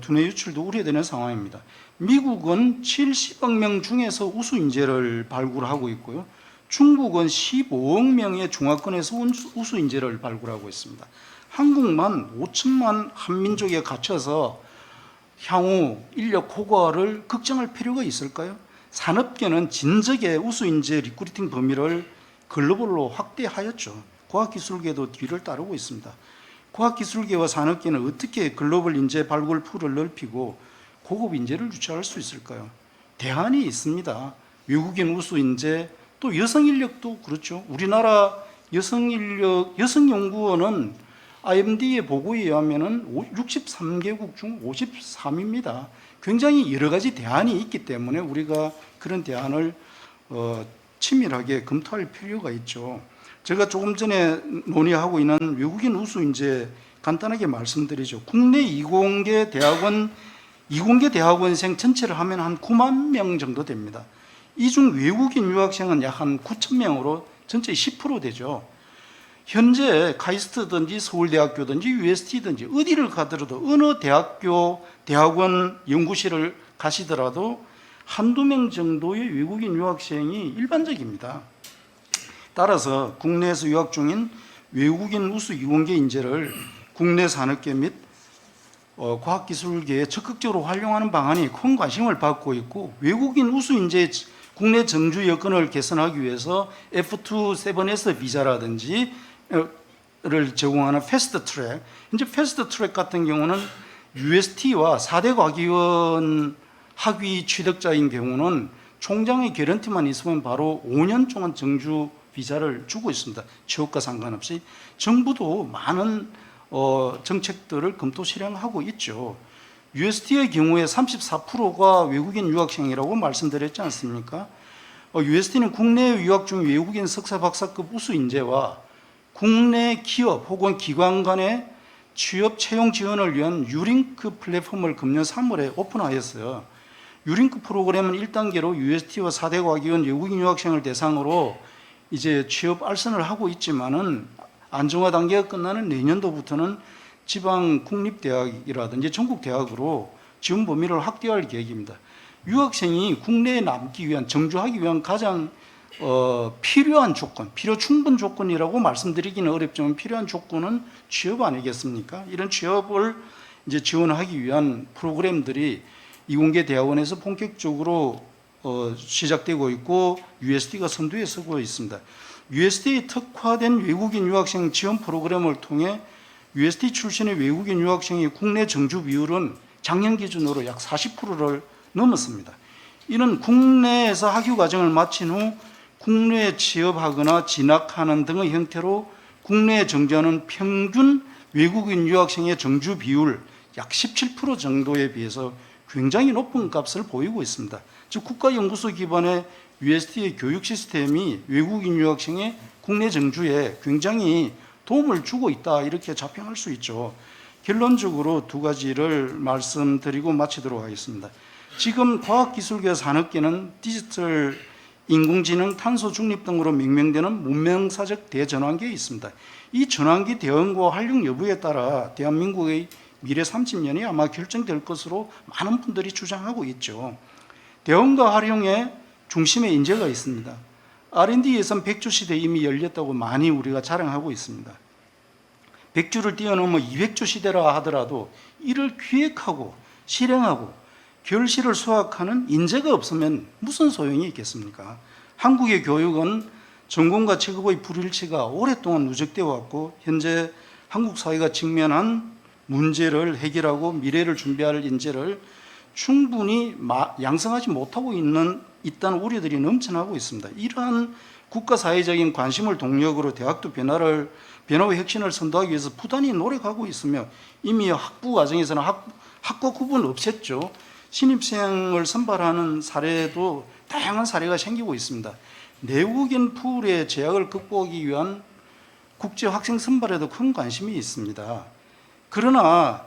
두뇌 유출도 우려되는 상황입니다. 미국은 70억 명 중에서 우수 인재를 발굴하고 있고요. 중국은 15억 명의 중화권에서 우수 인재를 발굴하고 있습니다. 한국만 5천만 한민족에 갇혀서 향후 인력 고갈을 걱정할 필요가 있을까요? 산업계는 진작에 우수 인재 리크루팅 범위를 글로벌로 확대하였죠. 과학기술계도 뒤를 따르고 있습니다. 과학기술계와 산업계는 어떻게 글로벌 인재 발굴 풀을 넓히고 고급 인재를 유치할 수 있을까요? 대안이 있습니다. 외국인 우수 인재, 또 여성 인력도 그렇죠. 우리나라 여성 인력, 여성 연구원은 IMD의 보고에 의하면 63개국 중 53입니다. 굉장히 여러 가지 대안이 있기 때문에 우리가 그런 대안을 치밀하게 검토할 필요가 있죠. 제가 조금 전에 논의하고 있는 외국인 우수 인재 간단하게 말씀드리죠. 국내 이공계 대학원생 전체를 하면 한 9만 명 정도 됩니다. 이 중 외국인 유학생은 약 한 9천 명으로 전체 10% 되죠. 현재 카이스트든지 서울대학교든지 UST든지 어디를 가더라도 어느 대학교, 대학원, 연구실을 가시더라도 한두 명 정도의 외국인 유학생이 일반적입니다. 따라서 국내에서 유학 중인 외국인 우수 이공계 인재를 국내 산업계 및 과학기술계에 적극적으로 활용하는 방안이 큰 관심을 받고 있고, 외국인 우수 인재 국내 정주 여건을 개선하기 위해서 F2 7S 비자라든지 를 제공하는 패스트 트랙, 이제 패스트 트랙 같은 경우는 UST와 4대 과기원 학위 취득자인 경우는 총장의 개런티만 있으면 바로 5년 동안 정주 비자를 주고 있습니다. 취업과 상관없이. 정부도 많은 정책들을 검토 실행하고 있죠. UST의 경우에 34%가 외국인 유학생이라고 말씀드렸지 않습니까? UST는 국내에 유학 중 외국인 석사 박사급 우수 인재와 국내 기업 혹은 기관 간의 취업 채용 지원을 위한 유링크 플랫폼을 금년 3월에 오픈하였어요. 유링크 프로그램은 1단계로 UST와 4대 과기원 외국인 유학생을 대상으로 이제 취업 알선을 하고 있지만은 안정화 단계가 끝나는 내년도부터는 지방 국립대학이라든지 전국 대학으로 지원 범위를 확대할 계획입니다. 유학생이 국내에 남기 위한, 정주하기 위한 가장 필요한 조건, 필요 충분 조건이라고 말씀드리기는 어렵지만 필요한 조건은 취업 아니겠습니까? 이런 취업을 이제 지원하기 위한 프로그램들이 이공계 대학원에서 본격적으로 시작되고 있고 UST가 선두에 서고 있습니다. UST에 특화된 외국인 유학생 지원 프로그램을 통해 UST 출신의 외국인 유학생의 국내 정주 비율은 작년 기준으로 약 40%를 넘었습니다. 이는 국내에서 학위 과정을 마친 후 국내에 취업하거나 진학하는 등의 형태로 국내에 정주하는 평균 외국인 유학생의 정주 비율 약 17% 정도에 비해서 굉장히 높은 값을 보이고 있습니다. 즉 국가연구소 기반의 UST의 교육 시스템이 외국인 유학생의 국내 정주에 굉장히 도움을 주고 있다, 이렇게 자평할 수 있죠. 결론적으로 두 가지를 말씀드리고 마치도록 하겠습니다. 지금 과학기술계 산업계는 디지털, 인공지능, 탄소 중립 등으로 명명되는 문명사적 대전환기에 있습니다. 이 전환기 대응과 활용 여부에 따라 대한민국의 미래 30년이 아마 결정될 것으로 많은 분들이 주장하고 있죠. 대응과 활용의 중심에 인재가 있습니다. R&D 예산 100조 시대 이미 열렸다고 많이 우리가 자랑하고 있습니다. 100조를 뛰어넘어 200조 시대라 하더라도 이를 기획하고 실행하고 결실을 수확하는 인재가 없으면 무슨 소용이 있겠습니까? 한국의 교육은 전공과 직업의 불일치가 오랫동안 누적되어 왔고, 현재 한국 사회가 직면한 문제를 해결하고 미래를 준비할 인재를 충분히 양성하지 못하고 있다는 우려들이 넘쳐나고 있습니다. 이러한 국가 사회적인 관심을 동력으로 대학도 변화와 혁신을 선도하기 위해서 부단히 노력하고 있으며, 이미 학부 과정에서는 학과 구분 없앴죠. 신입생을 선발하는 사례도 다양한 사례가 생기고 있습니다. 내국인 풀의 제약을 극복하기 위한 국제 학생 선발에도 큰 관심이 있습니다. 그러나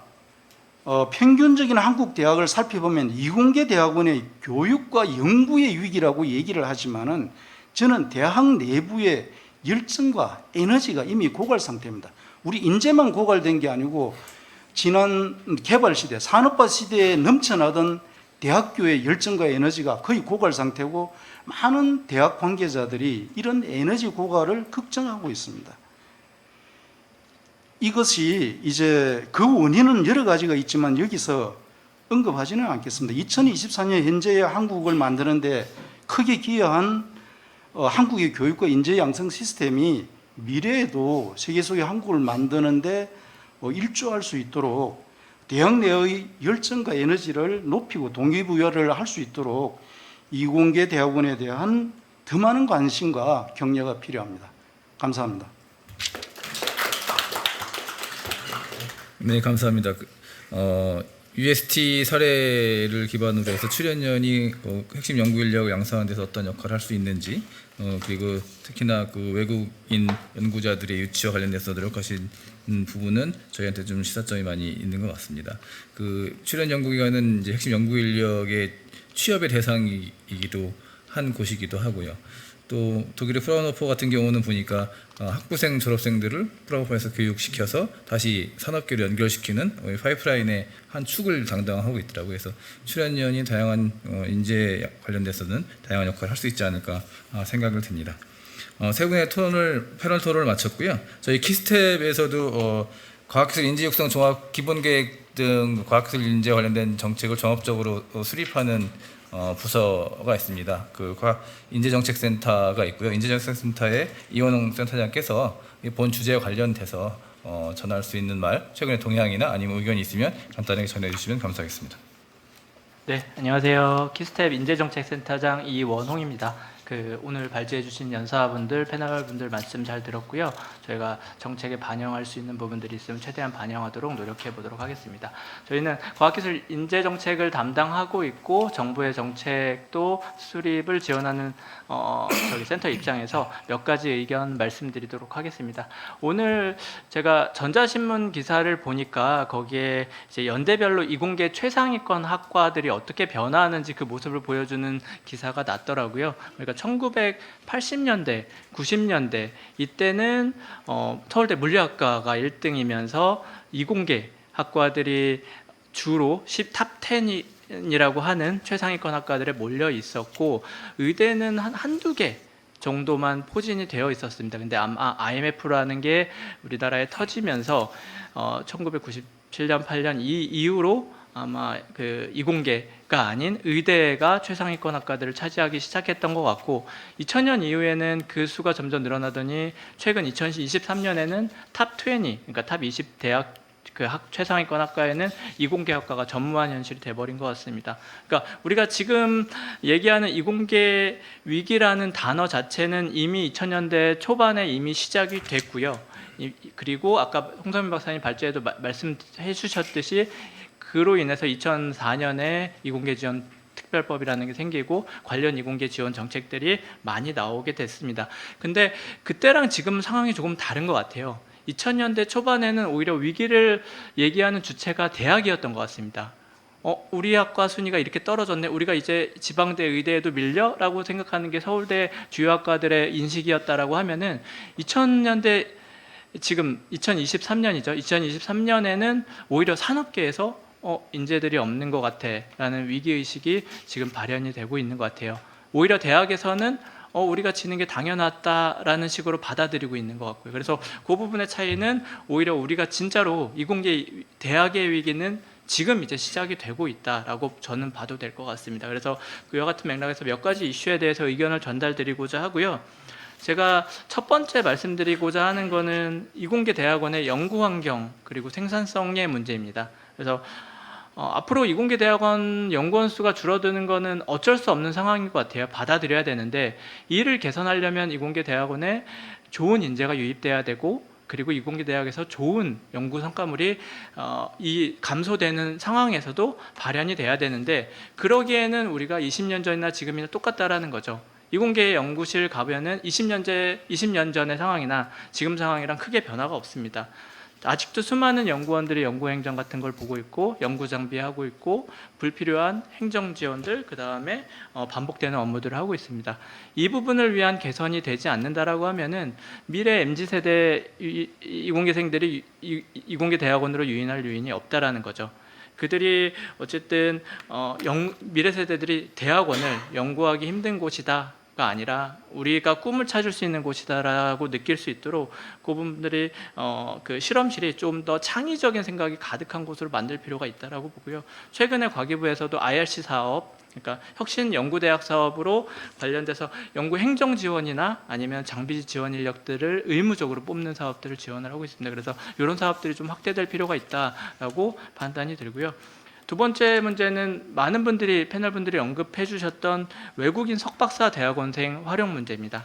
평균적인 한국 대학을 살펴보면 이공계 대학원의 교육과 연구의 위기라고 얘기를 하지만은, 저는 대학 내부의 열정과 에너지가 이미 고갈 상태입니다. 우리 인재만 고갈된 게 아니고 지난 개발 시대, 산업화 시대에 넘쳐나던 대학교의 열정과 에너지가 거의 고갈 상태고, 많은 대학 관계자들이 이런 에너지 고갈을 걱정하고 있습니다. 이것이 이제 그 원인은 여러 가지가 있지만 여기서 언급하지는 않겠습니다. 2024년 현재의 한국을 만드는데 크게 기여한 한국의 교육과 인재 양성 시스템이 미래에도 세계 속의 한국을 만드는데 일조할 수 있도록 대학 내의 열정과 에너지를 높이고 동기부여를 할 수 있도록 이공계 대학원에 대한 더 많은 관심과 격려가 필요합니다. 감사합니다. 네, 감사합니다. UST 사례를 기반으로 해서 출연연이 핵심 연구 인력 양성하는 데서 어떤 역할을 할 수 있는지, 그리고 특히나 그 외국인 연구자들의 유치와 관련돼서 노력하신 부분은 저희한테 좀 시사점이 많이 있는 것 같습니다. 그 출연 연구기관은 이제 핵심 연구 인력의 취업의 대상이기도 한 곳이기도 하고요. 또 독일의 프라운호퍼 같은 경우는 보니까 학부생 졸업생들을 프라운호퍼에서 교육시켜서 다시 산업계로 연결시키는 파이프라인의 한 축을 담당하고 있더라고요. 그래서 출연연이 다양한 인재 관련돼서는 다양한 역할을 할 수 있지 않을까 생각을 듭니다. 세 분의 패널 토론을 마쳤고요. 저희 키스텝에서도 과학기술 인재 육성 종합 기본계획 등 과학기술 인재 관련된 정책을 종합적으로 수립하는 부서가 있습니다. 그 인재정책센터가 있고요. 인재정책센터의 이원홍 센터장께서 이 본 주제와 관련돼서 전할 수 있는 말, 최근의 동향이나 아니면 의견이 있으면 간단하게 전해주시면 감사하겠습니다. 네, 안녕하세요. 키스텝 인재정책센터장 이원홍입니다. 오늘 발제해주신 연사분들, 패널분들 말씀 잘 들었고요. 저희가 정책에 반영할 수 있는 부분들이 있으면 최대한 반영하도록 노력해 보도록 하겠습니다. 저희는 과학기술 인재정책을 담당하고 있고 정부의 정책도 수립을 지원하는 저희 센터 입장에서 몇 가지 의견 말씀드리도록 하겠습니다. 오늘 제가 전자신문 기사를 보니까 거기에 이제 연대별로 이공계 최상위권 학과들이 어떻게 변화하는지 그 모습을 보여주는 기사가 났더라고요. 그러니까 1980년대, 90년대 이때는 서울대 물리학과가 1등이면서 이공계 학과들이 주로 탑 10이라고 하는 최상위권 학과들에 몰려 있었고 의대는 한두 개 정도만 포진이 되어 있었습니다. 근데 아마 IMF라는 게 우리나라에 터지면서 1997년, 8년 이 이후로 아마 이공계가 아닌 의대가 최상위권 학과들을 차지하기 시작했던 것 같고 2000년 이후에는 그 수가 점점 늘어나더니 최근 2023년에는 탑 20, 그러니까 탑 20 대학 최상위권 학과에는 이공계 학과가 전무한 현실이 돼버린 것 같습니다. 그러니까 우리가 지금 얘기하는 이공계 위기라는 단어 자체는 이미 2000년대 초반에 이미 시작이 됐고요. 그리고 아까 홍성민 박사님 발제에도 말씀해 주셨듯이 그로 인해서 2004년에 이공계 지원 특별법이라는 게 생기고 관련 이공계 지원 정책들이 많이 나오게 됐습니다. 근데 그때랑 지금 상황이 조금 다른 것 같아요. 2000년대 초반에는 오히려 위기를 얘기하는 주체가 대학이었던 것 같습니다. 우리 학과 순위가 이렇게 떨어졌네. 우리가 이제 지방대 의대에도 밀려? 라고 생각하는 게 서울대 주요 학과들의 인식이었다라고 하면은 2000년대 지금 2023년이죠. 2023년에는 오히려 산업계에서 인재들이 없는 것 같아 라는 위기의식이 지금 발현이 되고 있는 것 같아요. 오히려 대학에서는 우리가 지는 게 당연하다라는 식으로 받아들이고 있는 것 같고요. 그래서 그 부분의 차이는 오히려 우리가 진짜로 이공계 대학의 위기는 지금 이제 시작이 되고 있다라고 저는 봐도 될 것 같습니다. 그래서 그와 같은 맥락에서 몇 가지 이슈에 대해서 의견을 전달드리고자 하고요. 제가 첫 번째 말씀드리고자 하는 거는 이공계 대학원의 연구 환경 그리고 생산성의 문제입니다. 그래서 앞으로 이공계 대학원 연구원 수가 줄어드는 거는 어쩔 수 없는 상황인 것 같아요. 받아들여야 되는데 이를 개선하려면 이공계 대학원에 좋은 인재가 유입돼야 되고 그리고 이공계 대학에서 좋은 연구 성과물이 이 감소되는 상황에서도 발현이 돼야 되는데 그러기에는 우리가 20년 전이나 지금이나 똑같다라는 거죠. 이공계 연구실 가면은 20년 전의 상황이나 지금 상황이랑 크게 변화가 없습니다. 아직도 수많은 연구원들이 연구행정 같은 걸 보고 있고 연구 장비하고 있고 불필요한 행정 지원들 그 다음에 반복되는 업무들을 하고 있습니다. 이 부분을 위한 개선이 되지 않는다라고 하면은 미래 MZ세대 이공계생들이 이공계 대학원으로 유인할 유인이 없다라는 거죠. 그들이 어쨌든 미래 세대들이 대학원을 연구하기 힘든 곳이다 가 아니라 우리가 꿈을 찾을 수 있는 곳이다라고 느낄 수 있도록 그 부분들이 그 실험실이 좀 더 창의적인 생각이 가득한 곳으로 만들 필요가 있다라고 보고요. 최근에 과기부에서도 IRC 사업, 그러니까 혁신 연구대학 사업으로 관련돼서 연구 행정 지원이나 아니면 장비 지원 인력들을 의무적으로 뽑는 사업들을 지원을 하고 있습니다. 그래서 이런 사업들이 좀 확대될 필요가 있다라고 판단이 들고요. 두 번째 문제는 많은 분들이 패널분들이 언급해 주셨던 외국인 석박사 대학원생 활용 문제입니다.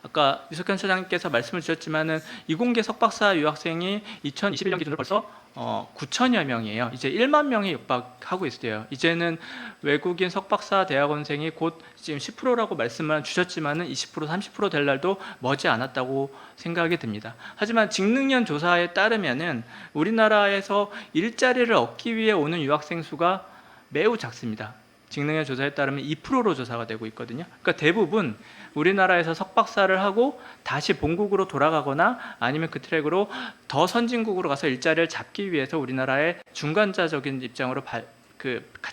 아까 유석현 처장님께서 말씀을 주셨지만은 이공계 석박사 유학생이 2021년 기준으로 벌써 9천여 명이에요. 이제 1만 명이 육박하고 있어요. 이제는 외국인 석박사 대학원생이 곧 지금 10%라고 말씀을 주셨지만은 20% 30% 될 날도 머지 않았다고 생각이 듭니다. 하지만 직능년 조사에 따르면은 우리나라에서 일자리를 얻기 위해 오는 유학생 수가 매우 작습니다. 직능년 조사에 따르면 2%로 조사가 되고 있거든요. 그러니까 대부분 우리나라에서 석박사를 하고 다시 본국으로 돌아가거나 아니면 그 트랙으로 더 선진국으로 가서 일자리를 잡기 위해서 우리나라의 중간자적인 입장으로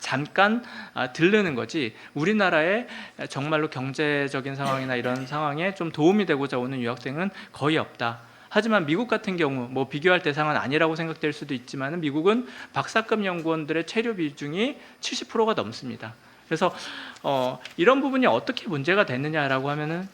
잠깐 들르는 거지 우리나라의 정말로 경제적인 상황이나 이런 상황에 좀 도움이 되고자 오는 유학생은 거의 없다. 하지만 미국 같은 경우 뭐 비교할 대상은 아니라고 생각될 수도 있지만 미국은 박사급 연구원들의 체류 비중이 70%가 넘습니다. 그래서 이런 부분이 어떻게 문제가 되느냐라고 하면은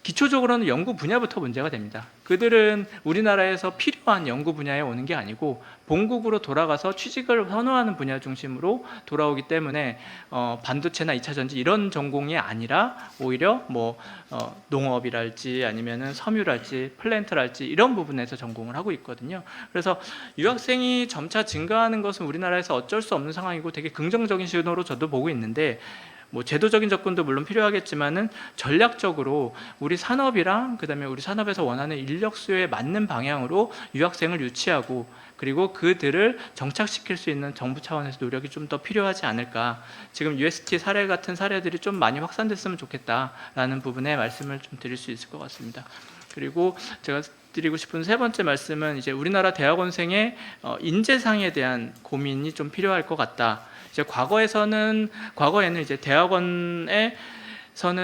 기초적으로는 연구 분야부터 문제가 됩니다. 그들은 우리나라에서 필요한 연구 분야에 오는 게 아니고 본국으로 돌아가서 취직을 선호하는 분야 중심으로 돌아오기 때문에 반도체나 2차 전지 이런 전공이 아니라 오히려 뭐 농업이랄지 아니면은 섬유랄지 플랜트랄지 이런 부분에서 전공을 하고 있거든요. 그래서 유학생이 점차 증가하는 것은 우리나라에서 어쩔 수 없는 상황이고 되게 긍정적인 신호로 저도 보고 있는데 뭐 제도적인 접근도 물론 필요하겠지만은 전략적으로 우리 산업이랑 그다음에 우리 산업에서 원하는 인력 수요에 맞는 방향으로 유학생을 유치하고 그리고 그들을 정착시킬 수 있는 정부 차원에서 노력이 좀 더 필요하지 않을까. 지금 UST 사례 같은 사례들이 좀 많이 확산됐으면 좋겠다라는 부분에 말씀을 좀 드릴 수 있을 것 같습니다. 그리고 제가 드리고 싶은 세 번째 말씀은 이제 우리나라 대학원생의 인재상에 대한 고민이 좀 필요할 것 같다. 이제 과거에는 이제 대학원에서는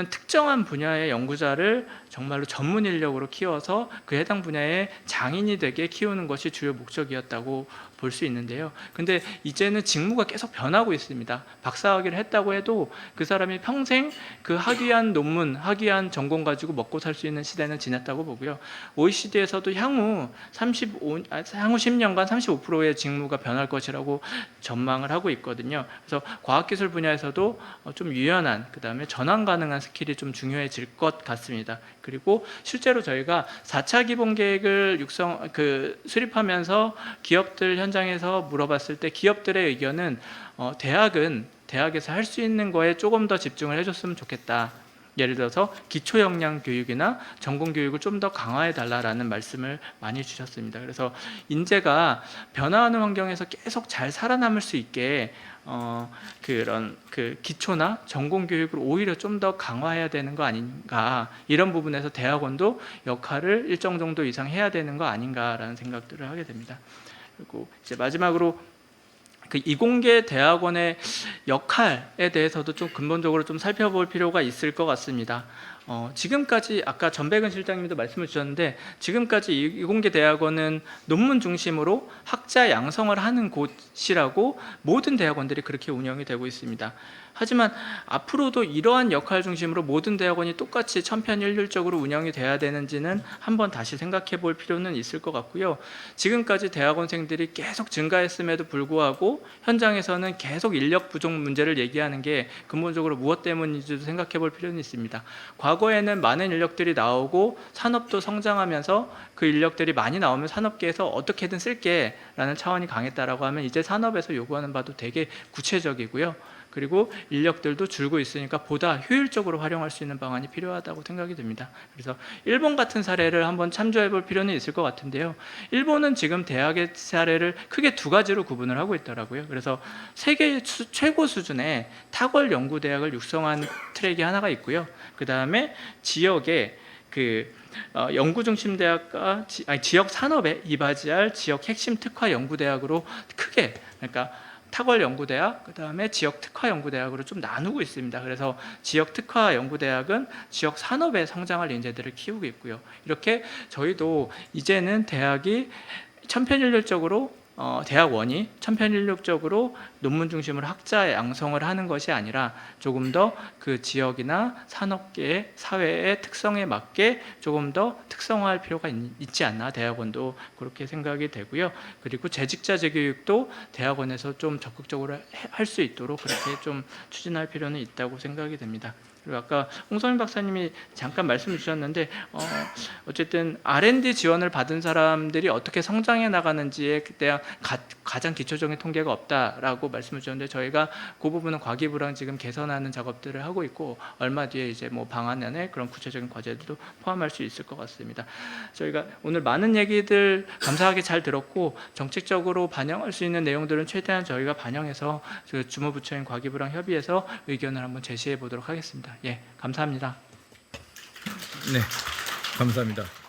특정한 분야의 연구자를 정말로 전문 인력으로 키워서 그 해당 분야의 장인이 되게 키우는 것이 주요 목적이었다고 볼 수 있는데요. 근데 이제는 직무가 계속 변하고 있습니다. 박사학위를 했다고 해도 그 사람이 평생 그 학위한 논문, 학위한 전공 가지고 먹고 살 수 있는 시대는 지났다고 보고요. OECD에서도 향후 10년간 35%의 직무가 변할 것이라고 전망을 하고 있거든요. 그래서 과학기술 분야에서도 좀 유연한, 그 다음에 전환 가능한 스킬이 좀 중요해질 것 같습니다. 그리고 실제로 저희가 4차 기본계획을 수립하면서 기업들 현장에서 물어봤을 때 기업들의 의견은 대학에서 할 수 있는 거에 조금 더 집중을 해줬으면 좋겠다. 예를 들어서 기초 역량 교육이나 전공 교육을 좀 더 강화해 달라라는 말씀을 많이 주셨습니다. 그래서 인재가 변화하는 환경에서 계속 잘 살아남을 수 있게 그런 기초나 전공 교육을 오히려 좀 더 강화해야 되는 거 아닌가, 이런 부분에서 대학원도 역할을 일정 정도 이상 해야 되는 거 아닌가라는 생각들을 하게 됩니다. 그리고 이제 마지막으로 그 이공계 대학원의 역할에 대해서도 좀 근본적으로 좀 살펴볼 필요가 있을 것 같습니다. 지금까지 아까 전백은 실장님도 말씀을 주셨는데 지금까지 이공계 대학원은 논문 중심으로 학자 양성을 하는 곳이라고 모든 대학원들이 그렇게 운영이 되고 있습니다. 하지만 앞으로도 이러한 역할 중심으로 모든 대학원이 똑같이 천편일률적으로 운영이 돼야 되는지는 한번 다시 생각해 볼 필요는 있을 것 같고요. 지금까지 대학원생들이 계속 증가했음에도 불구하고 현장에서는 계속 인력 부족 문제를 얘기하는 게 근본적으로 무엇 때문인지도 생각해 볼 필요는 있습니다. 과거에는 많은 인력들이 나오고 산업도 성장하면서 그 인력들이 많이 나오면 산업계에서 어떻게든 쓸게 라는 차원이 강했다라고 하면 이제 산업에서 요구하는 바도 되게 구체적이고요. 그리고 인력들도 줄고 있으니까 보다 효율적으로 활용할 수 있는 방안이 필요하다고 생각이 듭니다. 그래서 일본 같은 사례를 한번 참조해 볼 필요는 있을 것 같은데요. 일본은 지금 대학의 사례를 크게 두 가지로 구분을 하고 있더라고요. 그래서 세계 최고 수준의 탁월 연구대학을 육성한 트랙이 하나가 있고요. 그 다음에 지역의 연구 중심 대학과 지역 산업에 이바지할 지역 핵심 특화 연구대학으로 크게, 그러니까 탁월 연구대학, 그 다음에 지역 특화 연구대학으로 좀 나누고 있습니다. 그래서 지역 특화 연구대학은 지역 산업에 성장할 인재들을 키우고 있고요. 이렇게 저희도 이제는 대학이 천편일률적으로 대학원이 천편일률적으로 논문 중심으로 학자 양성을 하는 것이 아니라 조금 더 그 지역이나 산업계의 사회의 특성에 맞게 조금 더 특성화할 필요가 있지 않나, 대학원도 그렇게 생각이 되고요. 그리고 재직자 재교육도 대학원에서 좀 적극적으로 할 수 있도록 그렇게 좀 추진할 필요는 있다고 생각이 됩니다. 그리고 아까 홍성민 박사님이 잠깐 말씀 주셨는데 어쨌든 R&D 지원을 받은 사람들이 어떻게 성장해 나가는지에 대한 가장 기초적인 통계가 없다라고 말씀을 주셨는데 저희가 그 부분은 과기부랑 지금 개선하는 작업들을 하고 있고 얼마 뒤에 이제 뭐 방안에 그런 구체적인 과제들도 포함할 수 있을 것 같습니다. 저희가 오늘 많은 얘기들 감사하게 잘 들었고 정책적으로 반영할 수 있는 내용들은 최대한 저희가 반영해서 주무부처인 과기부랑 협의해서 의견을 한번 제시해 보도록 하겠습니다. 예, 감사합니다. 네, 감사합니다.